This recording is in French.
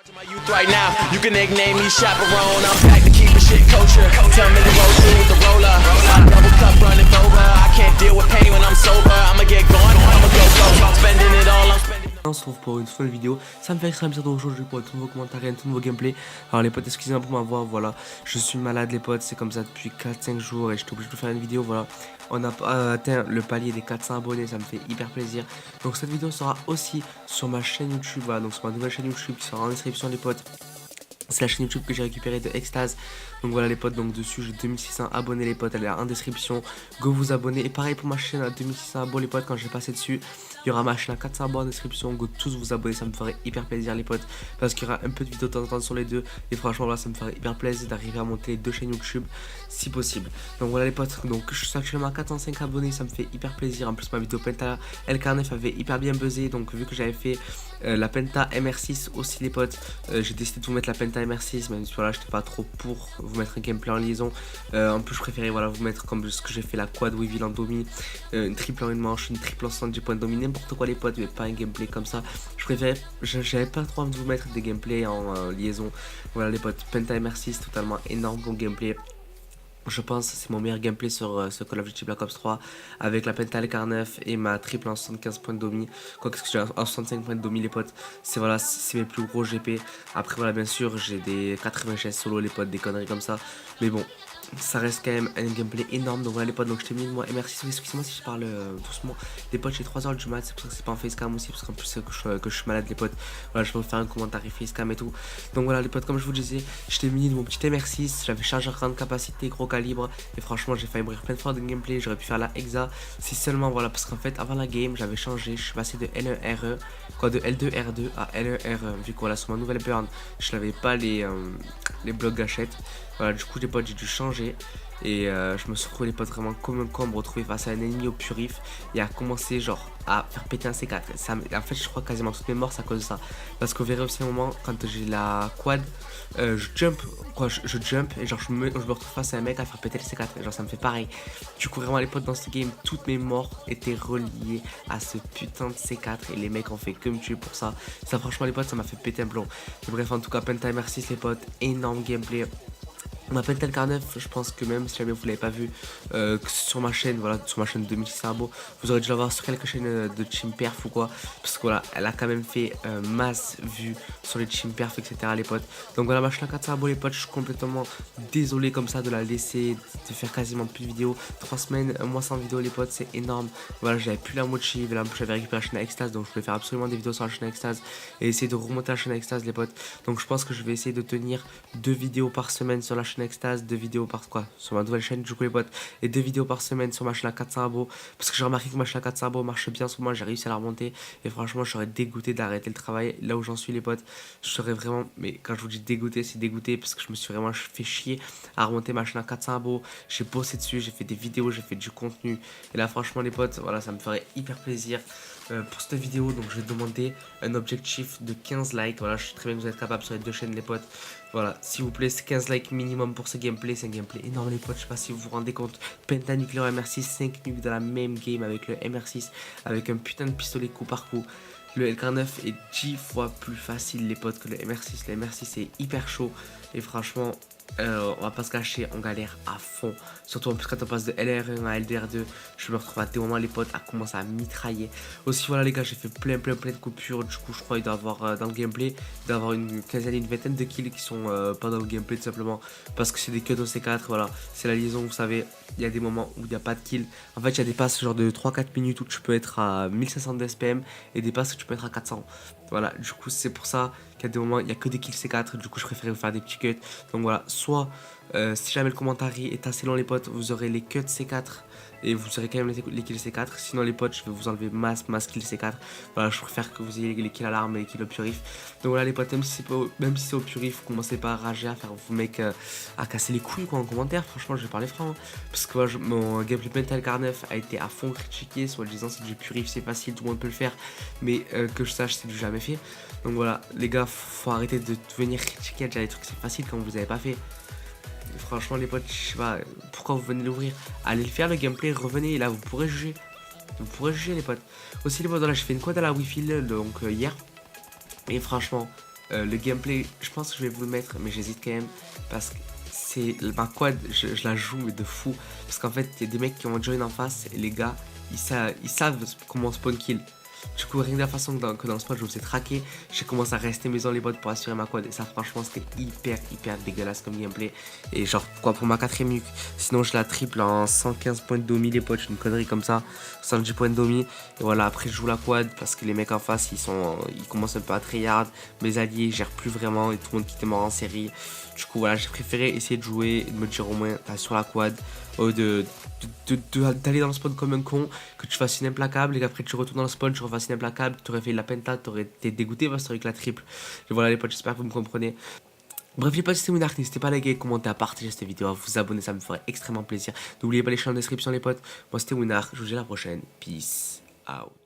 My youth right now, you can nickname me chaperone. I'm back to keep a shit culture. Tell me to roll through with the roller. I double cup running over. I can't deal with pain when I'm sober. I'ma get going, I'ma go. I'm spending it all, I'm spending. On se retrouve pour une nouvelle vidéo. Ça me fait extrêmement plaisir d'aujourd'hui pour tous vos commentaires et tous vos gameplays. Alors les potes, excusez-moi pour ma voix, voilà. Je suis malade les potes, c'est comme ça depuis 4-5 jours et j'étais obligé de faire une vidéo, voilà. On a atteint le palier des 400 abonnés, ça me fait hyper plaisir. Donc cette vidéo sera aussi sur ma chaîne YouTube, voilà. Donc sur ma nouvelle chaîne YouTube qui sera en description les potes. C'est la chaîne YouTube que j'ai récupérée de Extase. Donc voilà les potes, donc dessus j'ai 2600 abonnés les potes, elle est en description. Go vous abonner. Et pareil pour ma chaîne à 2600 abonnés les potes, quand je vais passer dessus, il y aura ma chaîne à 400 abonnés en description. Go tous vous abonner, ça me ferait hyper plaisir les potes. Parce qu'il y aura un peu de vidéos de temps en temps sur les deux. Et franchement là ça me ferait hyper plaisir d'arriver à monter les deux chaînes YouTube si possible. Donc voilà les potes, donc je suis actuellement à 405 abonnés, ça me fait hyper plaisir. En plus ma vidéo Penta LK9 avait hyper bien buzzé. Donc vu que j'avais fait la Penta MR6 aussi les potes, j'ai décidé de vous mettre la Penta MR6. Même si voilà j'étais pas trop pour vous mettre un gameplay en liaison. En plus je préférais voilà vous mettre comme ce que j'ai fait, la quad Weevil en domi, une triple en une manche, une triple en 70 points de domi, n'importe quoi les potes, mais pas un gameplay comme ça. Je préférais, j'avais pas trop envie de vous mettre des gameplays en liaison. Voilà les potes, Penta MR6 totalement énorme comme gameplay. Je pense que c'est mon meilleur gameplay sur ce Call of Duty Black Ops 3 avec la Penta LK9 et ma triple en 75 points de domi. Quoi qu'est-ce que j'ai en 65 points de domi les potes, c'est voilà, c'est mes plus gros GP. Après voilà bien sûr j'ai des 96 solo les potes, des conneries comme ça. Mais bon, ça reste quand même un gameplay énorme. Donc voilà les potes, donc je t'ai mis moi et merci, excusez-moi si je parle doucement. Les potes j'ai 3h du mat, c'est pour ça que c'est pas en facecam aussi, parce qu'en plus que je suis malade les potes. Voilà je peux faire un commentaire facecam et tout. Donc voilà les potes, comme je vous disais, je t'ai mis mon petit MR6, j'avais chargeur grande capacité, gros calibre. Et franchement j'ai failli mourir plein de fois de gameplay, j'aurais pu faire la hexa. Si seulement voilà, parce qu'en fait avant la game j'avais changé, je suis passé de L1RE, quoi de L2R2 à L1RE. Vu que voilà sur ma nouvelle burn, je n'avais pas les blocs gâchettes. Voilà, du coup les potes j'ai dû changer. Et je me suis retrouvé les potes vraiment comme un con, me retrouver face à un ennemi au purif et à commencer genre à faire péter un C4. Ça, en fait je crois quasiment toutes mes morts c'est à cause de ça. Parce qu'au verrez aussi un moment quand j'ai la quad, je jump et genre je me retrouve face à un mec à faire péter le C4. Et genre ça me fait pareil. Du coup vraiment les potes dans ce game, toutes mes morts étaient reliées à ce putain de C4 et les mecs ont fait que me tuer pour ça. Ça franchement les potes ça m'a fait péter un plomb. Mais bref en tout cas Penta MR6 les potes, énorme gameplay. On m'appelle Telcar9, je pense que même si jamais vous l'avez pas vu sur ma chaîne, voilà, sur ma chaîne 2600 abos, vous aurez dû l'avoir sur quelques chaînes de Team Perf ou quoi, parce que voilà, elle a quand même fait masse vues sur les Team Perf, etc. les potes. Donc voilà, ma chaîne à 400 abos les potes, je suis complètement désolé comme ça de la laisser, de faire quasiment plus de vidéos. 3 semaines, un mois sans vidéo les potes, c'est énorme. Voilà, j'avais plus la motive, là j'avais récupéré la chaîne à Extase, donc je voulais faire absolument des vidéos sur la chaîne à Extase et essayer de remonter la chaîne à Extase les potes. Donc je pense que je vais essayer de tenir 2 vidéos par semaine sur la chaîne Extase, 2 vidéos par quoi sur ma nouvelle chaîne du coup les potes, et 2 vidéos par semaine sur ma chaîne à 400 abos, parce que j'ai remarqué que ma chaîne à 400 abos marche bien en ce moment, j'ai réussi à la remonter et franchement je serais dégoûté d'arrêter le travail là où j'en suis les potes. Je serais vraiment, mais quand je vous dis dégoûté, c'est dégoûté parce que je me suis vraiment fait chier à remonter ma chaîne à 400 abos. J'ai bossé dessus, j'ai fait des vidéos, j'ai fait du contenu et là franchement les potes, voilà ça me ferait hyper plaisir pour cette vidéo. Donc je vais demander un objectif de 15 likes. Voilà, je suis très bien que vous êtes capable sur les deux chaînes les potes. Voilà, s'il vous plaît, c'est 15 likes minimum pour ce gameplay. C'est un gameplay énorme les potes, je sais pas si vous vous rendez compte. Penta Nuclear MR6, 5 nuques dans la même game avec le MR6, avec un putain de pistolet coup par coup. Le LK9 est 10 fois plus facile les potes que le MR6. Le MR6 est hyper chaud et franchement on va pas se cacher, on galère à fond. Surtout en plus quand on passe de LR1 à LDR2, je me retrouve à des moments les potes à commencer à mitrailler. Aussi voilà les gars, j'ai fait plein de coupures. Du coup je crois qu'il doit avoir dans le gameplay, il doit avoir une quinzaine, une vingtaine de kills qui sont pas dans le gameplay tout simplement. Parce que c'est des queues au C4, voilà. C'est la liaison, vous savez, il y a des moments où il n'y a pas de kill. En fait il y a des passes genre de 3-4 minutes où tu peux être à 1500 de SPM et des passes où tu peux être à 400. Voilà, du coup c'est pour ça qu'il y a des moments, il n'y a que des kills C4, du coup je préférais vous faire des petits cuts. Donc voilà, soit si jamais le commentaire est assez long les potes, vous aurez les cuts C4 et vous aurez quand même les kills C4. Sinon les potes, je vais vous enlever masse kills C4. Voilà, je préfère que vous ayez les kills à l'arme et les kills au purif. Donc voilà les potes, même si c'est au purif, vous commencez pas à rager, à faire vous mecs à casser les couilles quoi en commentaire. Franchement je vais parler franc, hein. Parce que voilà, mon gameplay Penta LK9 a été à fond critiqué, soit disant c'est du purif, c'est facile, tout le monde peut le faire. Mais que je sache c'est du jamais fait. Donc voilà les gars, faut arrêter de venir critiquer déjà les trucs c'est facile quand vous avez pas fait. Franchement les potes, je sais pas pourquoi vous venez l'ouvrir. Allez le faire le gameplay, revenez et là vous pourrez juger. Vous pourrez juger les potes. Aussi les potes, voilà j'ai fait une quad à la Wi-Fi donc hier. Et franchement Le gameplay, je pense que je vais vous le mettre, mais j'hésite quand même parce que c'est ma quad, je la joue mais de fou. Parce qu'en fait, il y a des mecs qui ont join en face et les gars, ils savent comment spawn kill. Du coup, rien de la façon que dans le spot, je vous ai traqué, j'ai commencé à rester maison les bots pour assurer ma quad. Et ça, franchement, c'était hyper dégueulasse comme gameplay. Et genre, quoi, pour ma 4ème nuque, sinon je la triple en 115 points de domi, les potes, une connerie comme ça, 70 points de domi. Et voilà, après, je joue la quad parce que les mecs en face, ils commencent un peu à tryhard. Mes alliés gèrent plus vraiment et tout le monde qui était mort en série. Du coup, voilà, j'ai préféré essayer de jouer et de me dire au moins, t'as sur la quad, d'aller dans le spawn comme un con, que tu fasses une implacable et qu'après tu retournes dans le spawn, tu refasses une implacable, tu aurais fait la penta, tu aurais été dégoûté parce que avec la triple. Et voilà les potes, j'espère que vous me comprenez. Bref les potes, c'était Winark, n'hésitez pas à liker, commenter, à partager cette vidéo, à vous abonner, ça me ferait extrêmement plaisir. N'oubliez pas les chaînes en description les potes. Moi c'était Winark, je vous dis à la prochaine. Peace out.